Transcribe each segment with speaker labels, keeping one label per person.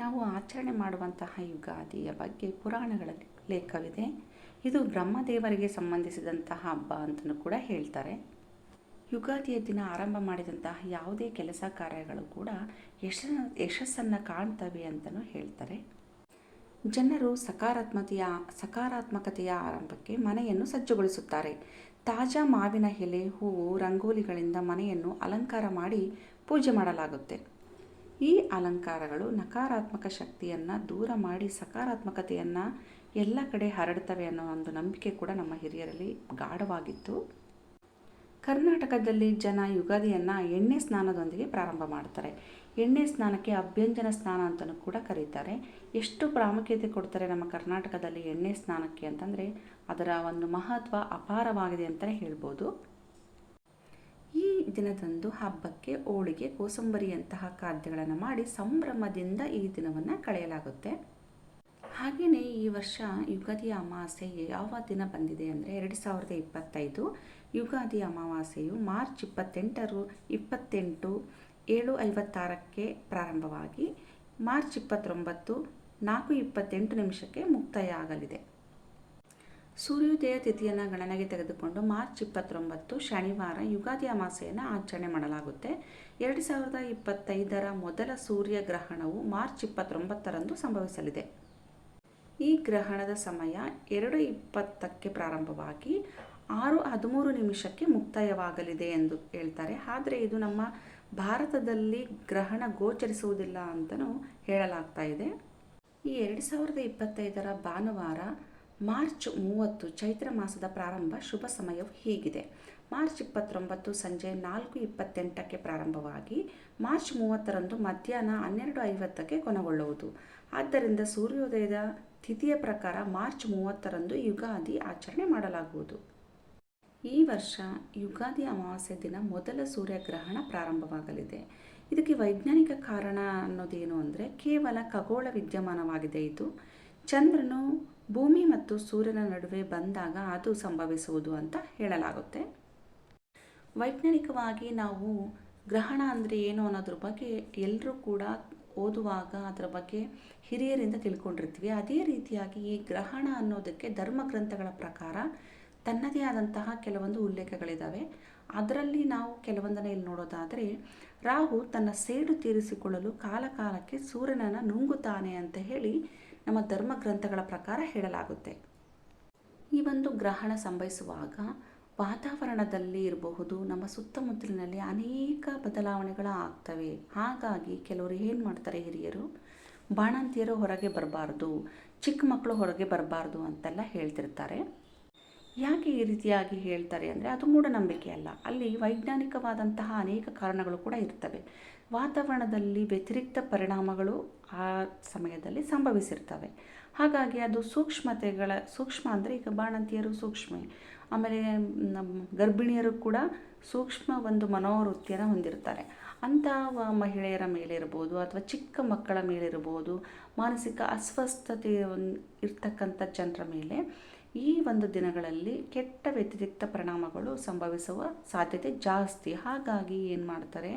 Speaker 1: ನಾವು ಆಚರಣೆ ಮಾಡುವಂತಹ ಯುಗಾದಿಯ ಬಗ್ಗೆ ಪುರಾಣಗಳಲ್ಲಿ ಲೇಖವಿದೆ. ಇದು ಬ್ರಹ್ಮದೇವರಿಗೆ ಸಂಬಂಧಿಸಿದಂತಹ ಹಬ್ಬ ಅಂತಲೂ ಕೂಡ ಹೇಳ್ತಾರೆ. ಯುಗಾದಿಯ ದಿನ ಆರಂಭ ಮಾಡಿದಂತಹ ಯಾವುದೇ ಕೆಲಸ ಕಾರ್ಯಗಳು ಕೂಡ ಯಶಸ್ಸನ್ನು ಕಾಣ್ತವೆ ಅಂತಲೂ ಹೇಳ್ತಾರೆ. ಜನರು ಸಕಾರಾತ್ಮಕತೆಯ ಆರಂಭಕ್ಕೆ ಮನೆಯನ್ನು ಸಜ್ಜುಗೊಳಿಸುತ್ತಾರೆ. ತಾಜಾ ಮಾವಿನ ಎಲೆ, ಹೂವು, ರಂಗೋಲಿಗಳಿಂದ ಮನೆಯನ್ನು ಅಲಂಕಾರ ಮಾಡಿ ಪೂಜೆ ಮಾಡಲಾಗುತ್ತೆ. ಈ ಅಲಂಕಾರಗಳು ನಕಾರಾತ್ಮಕ ಶಕ್ತಿಯನ್ನು ದೂರ ಮಾಡಿ ಸಕಾರಾತ್ಮಕತೆಯನ್ನು ಎಲ್ಲ ಕಡೆ ಹರಡ್ತವೆ ಅನ್ನೋ ಒಂದು ನಂಬಿಕೆ ಕೂಡ ನಮ್ಮ ಹಿರಿಯರಲ್ಲಿ ಗಾಢವಾಗಿತ್ತು. ಕರ್ನಾಟಕದಲ್ಲಿ ಜನ ಯುಗಾದಿಯನ್ನು ಎಣ್ಣೆ ಸ್ನಾನದೊಂದಿಗೆ ಪ್ರಾರಂಭ ಮಾಡ್ತಾರೆ. ಎಣ್ಣೆ ಸ್ನಾನಕ್ಕೆ ಅಭ್ಯಂಜನ ಸ್ನಾನ ಅಂತಲೂ ಕೂಡ ಕರೀತಾರೆ. ಎಷ್ಟು ಪ್ರಾಮುಖ್ಯತೆ ಕೊಡ್ತಾರೆ ನಮ್ಮ ಕರ್ನಾಟಕದಲ್ಲಿ ಎಣ್ಣೆ ಸ್ನಾನಕ್ಕೆ ಅಂತಂದರೆ ಅದರ ಒಂದು ಮಹತ್ವ ಅಪಾರವಾಗಿದೆ ಅಂತಲೇ ಹೇಳ್ಬೋದು. ಈ ದಿನದಂದು ಹಬ್ಬಕ್ಕೆ ಹೋಳಿಗೆ, ಕೋಸಂಬರಿಯಂತಹ ಖಾದ್ಯಗಳನ್ನು ಮಾಡಿ ಸಂಭ್ರಮದಿಂದ ಈ ದಿನವನ್ನು ಕಳೆಯಲಾಗುತ್ತೆ. ಹಾಗೆಯೇ ಈ ವರ್ಷ ಯುಗಾದಿ ಅಮಾವಾಸ್ಯೆ ಯಾವ ದಿನ ಬಂದಿದೆ ಅಂದರೆ 2025 ಯುಗಾದಿ ಅಮಾವಾಸ್ಯೆಯು ಮಾರ್ಚ್ 28 7:56ಕ್ಕೆ ಪ್ರಾರಂಭವಾಗಿ ಮಾರ್ಚ್ 29 4:28 ಮುಕ್ತಾಯ ಆಗಲಿದೆ. ಸೂರ್ಯೋದಯ ತಿಥಿಯನ್ನು ಗಣನೆಗೆ ತೆಗೆದುಕೊಂಡು ಮಾರ್ಚ್ 29 ಶನಿವಾರ ಯುಗಾದಿ ಅಮಾವಾಸ್ಯೆಯನ್ನು ಆಚರಣೆ ಮಾಡಲಾಗುತ್ತೆ. 2025ರ ಮೊದಲ ಸೂರ್ಯಗ್ರಹಣವು ಮಾರ್ಚ್ 29ರಂದು ಸಂಭವಿಸಲಿದೆ. ಈ ಗ್ರಹಣದ ಸಮಯ 2:20ಕ್ಕೆ ಪ್ರಾರಂಭವಾಗಿ 6:13 ಮುಕ್ತಾಯವಾಗಲಿದೆ ಎಂದು ಹೇಳ್ತಾರೆ. ಆದರೆ ಇದು ನಮ್ಮ ಭಾರತದಲ್ಲಿ ಗ್ರಹಣ ಗೋಚರಿಸುವುದಿಲ್ಲ ಅಂತಲೂ ಹೇಳಲಾಗ್ತಾ ಇದೆ. ಈ 2025ರ ಭಾನುವಾರ ಮಾರ್ಚ್ 30 ಚೈತ್ರ ಮಾಸದ ಪ್ರಾರಂಭ. ಶುಭ ಸಮಯವು ಹೀಗಿದೆ: ಮಾರ್ಚ್ 29 ಸಂಜೆ 4:28ಕ್ಕೆ ಪ್ರಾರಂಭವಾಗಿ ಮಾರ್ಚ್ 30ರಂದು ಮಧ್ಯಾಹ್ನ 12:50ಕ್ಕೆ ಕೊನೆಗೊಳ್ಳುವುದು. ಆದ್ದರಿಂದ ಸೂರ್ಯೋದಯದ ತಿಥಿಯ ಪ್ರಕಾರ ಮಾರ್ಚ್ 30ರಂದು ಯುಗಾದಿ ಆಚರಣೆ ಮಾಡಲಾಗುವುದು. ಈ ವರ್ಷ ಯುಗಾದಿ ಅಮಾವಾಸ್ಯೆ ದಿನ ಮೊದಲ ಸೂರ್ಯಗ್ರಹಣ ಪ್ರಾರಂಭವಾಗಲಿದೆ. ಇದಕ್ಕೆ ವೈಜ್ಞಾನಿಕ ಕಾರಣ ಅನ್ನೋದೇನು ಅಂದರೆ ಕೇವಲ ಖಗೋಳ ವಿದ್ಯಮಾನವಾಗಿದೆ. ಇದು ಚಂದ್ರನು ಭೂಮಿ ಮತ್ತು ಸೂರ್ಯನ ನಡುವೆ ಬಂದಾಗ ಅದು ಸಂಭವಿಸುವುದು ಅಂತ ಹೇಳಲಾಗುತ್ತೆ. ವೈಜ್ಞಾನಿಕವಾಗಿ ನಾವು ಗ್ರಹಣ ಅಂದರೆ ಏನು ಅನ್ನೋದ್ರ ಬಗ್ಗೆ ಎಲ್ಲರೂ ಕೂಡ ಓದುವಾಗ ಅದರ ಬಗ್ಗೆ ಹಿರಿಯರಿಂದ ತಿಳ್ಕೊಂಡಿರ್ತೀವಿ. ಅದೇ ರೀತಿಯಾಗಿ ಈ ಗ್ರಹಣ ಅನ್ನೋದಕ್ಕೆ ಧರ್ಮಗ್ರಂಥಗಳ ಪ್ರಕಾರ ತನ್ನದೇ ಆದಂತಹ ಕೆಲವೊಂದು ಉಲ್ಲೇಖಗಳಿದ್ದಾವೆ. ಅದರಲ್ಲಿ ನಾವು ಕೆಲವೊಂದನ್ನು ಇಲ್ಲಿ ನೋಡೋದಾದರೆ, ರಾಹು ತನ್ನ ಸೇಡು ತೀರಿಸಿಕೊಳ್ಳಲು ಕಾಲಕಾಲಕ್ಕೆ ಸೂರ್ಯನನ್ನು ನುಂಗುತ್ತಾನೆ ಅಂತ ಹೇಳಿ ನಮ್ಮ ಧರ್ಮಗ್ರಂಥಗಳ ಪ್ರಕಾರ ಹೇಳಲಾಗುತ್ತೆ. ಈ ಒಂದು ಗ್ರಹಣ ಸಂಭವಿಸುವಾಗ ವಾತಾವರಣದಲ್ಲಿ ಇರಬಹುದು, ನಮ್ಮ ಸುತ್ತಮುತ್ತಲಿನಲ್ಲಿ ಅನೇಕ ಬದಲಾವಣೆಗಳು ಆಗ್ತವೆ. ಹಾಗಾಗಿ ಕೆಲವರು ಏನು ಮಾಡ್ತಾರೆ, ಹಿರಿಯರು ಬಾಣಂತಿಯರು ಹೊರಗೆ ಬರಬಾರ್ದು, ಚಿಕ್ಕ ಮಕ್ಕಳು ಹೊರಗೆ ಬರಬಾರ್ದು ಅಂತೆಲ್ಲ ಹೇಳ್ತಿರ್ತಾರೆ. ಯಾಕೆ ಈ ರೀತಿಯಾಗಿ ಹೇಳ್ತಾರೆ ಅಂದರೆ ಅದು ಮೂಢನಂಬಿಕೆ ಅಲ್ಲ. ಅಲ್ಲಿ ವೈಜ್ಞಾನಿಕವಾದಂತಹ ಅನೇಕ ಕಾರಣಗಳು ಕೂಡ ಇರ್ತವೆ. ವಾತಾವರಣದಲ್ಲಿ ವ್ಯತಿರಿಕ್ತ ಪರಿಣಾಮಗಳು ಆ ಸಮಯದಲ್ಲಿ ಸಂಭವಿಸಿರ್ತವೆ. ಹಾಗಾಗಿ ಅದು ಸೂಕ್ಷ್ಮ ಅಂದರೆ ಈಗ ಬಾಣಂತಿಯರು ಸೂಕ್ಷ್ಮ, ಆಮೇಲೆ ಗರ್ಭಿಣಿಯರು ಕೂಡ ಸೂಕ್ಷ್ಮ ಒಂದು ಮನೋವೃತ್ತಿಯನ್ನು ಹೊಂದಿರ್ತಾರೆ. ಅಂಥ ಮಹಿಳೆಯರ ಮೇಲಿರ್ಬೋದು ಅಥವಾ ಚಿಕ್ಕ ಮಕ್ಕಳ ಮೇಲಿರ್ಬೋದು, ಮಾನಸಿಕ ಅಸ್ವಸ್ಥತೆ ಇರ್ತಕ್ಕಂಥ ಜನರ ಮೇಲೆ ಈ ಒಂದು ದಿನಗಳಲ್ಲಿ ಕೆಟ್ಟ ವ್ಯತಿರಿಕ್ತ ಪರಿಣಾಮಗಳು ಸಂಭವಿಸುವ ಸಾಧ್ಯತೆ ಜಾಸ್ತಿ. ಹಾಗಾಗಿ ಏನು ಮಾಡ್ತಾರೆ,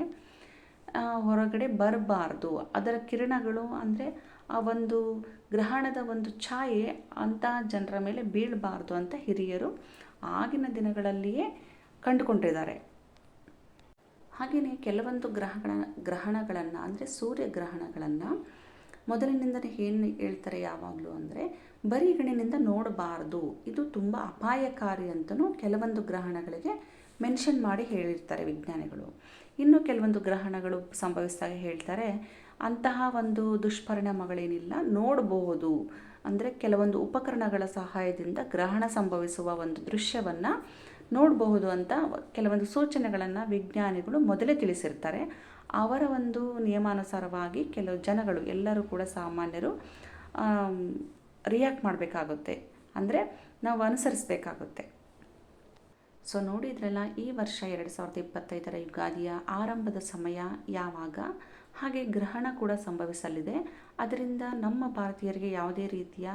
Speaker 1: ಹೊರಗಡೆ ಬರಬಾರ್ದು, ಅದರ ಕಿರಣಗಳು ಅಂದರೆ ಆ ಒಂದು ಗ್ರಹಣದ ಒಂದು ಛಾಯೆ ಅಂತಹ ಜನರ ಮೇಲೆ ಬೀಳಬಾರ್ದು ಅಂತ ಹಿರಿಯರು ಆಗಿನ ದಿನಗಳಲ್ಲಿಯೇ ಕಂಡುಕೊಂಡಿದ್ದಾರೆ. ಹಾಗೆಯೇ ಕೆಲವೊಂದು ಗ್ರಹಣಗಳನ್ನು ಅಂದರೆ ಸೂರ್ಯಗ್ರಹಣಗಳನ್ನು ಮೊದಲಿನಿಂದಲೇ ಏನು ಹೇಳ್ತಾರೆ ಯಾವಾಗಲೂ ಅಂದರೆ ಬರಿಗಣ್ಣಿನಿಂದ ನೋಡಬಾರ್ದು, ಇದು ತುಂಬ ಅಪಾಯಕಾರಿ ಅಂತಲೂ ಕೆಲವೊಂದು ಗ್ರಹಣಗಳಿಗೆ ಮೆನ್ಷನ್ ಮಾಡಿ ಹೇಳಿರ್ತಾರೆ ವಿಜ್ಞಾನಿಗಳು. ಇನ್ನು ಕೆಲವೊಂದು ಗ್ರಹಣಗಳು ಸಂಭವಿಸಿದಾಗ ಹೇಳ್ತಾರೆ ಅಂತಹ ಒಂದು ದುಷ್ಪರಿಣಾಮಗಳೇನಿಲ್ಲ, ನೋಡಬಹುದು ಅಂದರೆ ಕೆಲವೊಂದು ಉಪಕರಣಗಳ ಸಹಾಯದಿಂದ ಗ್ರಹಣ ಸಂಭವಿಸುವ ಒಂದು ದೃಶ್ಯವನ್ನು ನೋಡಬಹುದು ಅಂತ ಕೆಲವೊಂದು ಸೂಚನೆಗಳನ್ನು ವಿಜ್ಞಾನಿಗಳು ಮೊದಲೇ ತಿಳಿಸಿರ್ತಾರೆ. ಅವರ ಒಂದು ನಿಯಮಾನುಸಾರವಾಗಿ ಕೆಲವು ಜನಗಳು, ಎಲ್ಲರೂ ಕೂಡ ಸಾಮಾನ್ಯರು ರಿಯಾಕ್ಟ್ ಮಾಡಬೇಕಾಗುತ್ತೆ, ಅಂದರೆ ನಾವು ಅನುಸರಿಸಬೇಕಾಗುತ್ತೆ. ಸೊ ನೋಡಿದ್ರಲ್ಲ, ಈ ವರ್ಷ 2025ರ ಯುಗಾದಿಯ ಆರಂಭದ ಸಮಯ ಯಾವಾಗ, ಹಾಗೆ ಗ್ರಹಣ ಕೂಡ ಸಂಭವಿಸಲಿದೆ. ಅದರಿಂದ ನಮ್ಮ ಭಾರತೀಯರಿಗೆ ಯಾವುದೇ ರೀತಿಯ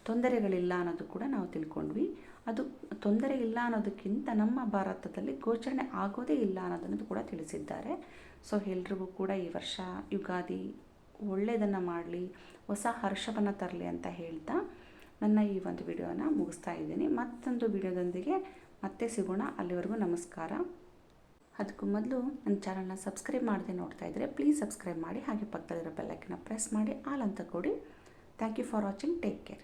Speaker 1: ತೊಂದರೆಗಳಿಲ್ಲ ಅನ್ನೋದು ಕೂಡ ನಾವು ತಿಳ್ಕೊಂಡ್ವಿ. ಅದು ತೊಂದರೆ ಇಲ್ಲ ಅನ್ನೋದಕ್ಕಿಂತ ನಮ್ಮ ಭಾರತದಲ್ಲಿ ಗೋಚರಣೆ ಆಗೋದೇ ಇಲ್ಲ ಅನ್ನೋದನ್ನು ಕೂಡ ತಿಳಿಸಿದ್ದಾರೆ. ಸೊ ಎಲ್ರಿಗೂ ಕೂಡ ಈ ವರ್ಷ ಯುಗಾದಿ ಒಳ್ಳೆಯದನ್ನು ಮಾಡಲಿ, ಹೊಸ ಹರ್ಷವನ್ನು ತರಲಿ ಅಂತ ಹೇಳ್ತಾ ನನ್ನ ಈ ಒಂದು ವಿಡಿಯೋನ ಮುಗಿಸ್ತಾ ಇದ್ದೀನಿ. ಮತ್ತೊಂದು ವಿಡಿಯೋದೊಂದಿಗೆ ಮತ್ತೆ ಸಿಗೋಣ. ಅಲ್ಲಿವರೆಗೂ ನಮಸ್ಕಾರ. ಅದಕ್ಕೂ ಮೊದಲು ನನ್ನ ಚಾನಲ್ನ ಸಬ್ಸ್ಕ್ರೈಬ್ ಮಾಡದೆ ನೋಡ್ತಾ ಇದ್ದರೆ ಪ್ಲೀಸ್ ಸಬ್ಸ್ಕ್ರೈಬ್ ಮಾಡಿ, ಹಾಗೆ ಪಕ್ಕದಲ್ಲಿರೋ ಬೆಲ್ ಐಕನ್ನ ಪ್ರೆಸ್ ಮಾಡಿ ಆಲ್ ಅಂತ ಕೊಡಿ. Thank you for watching. Take care.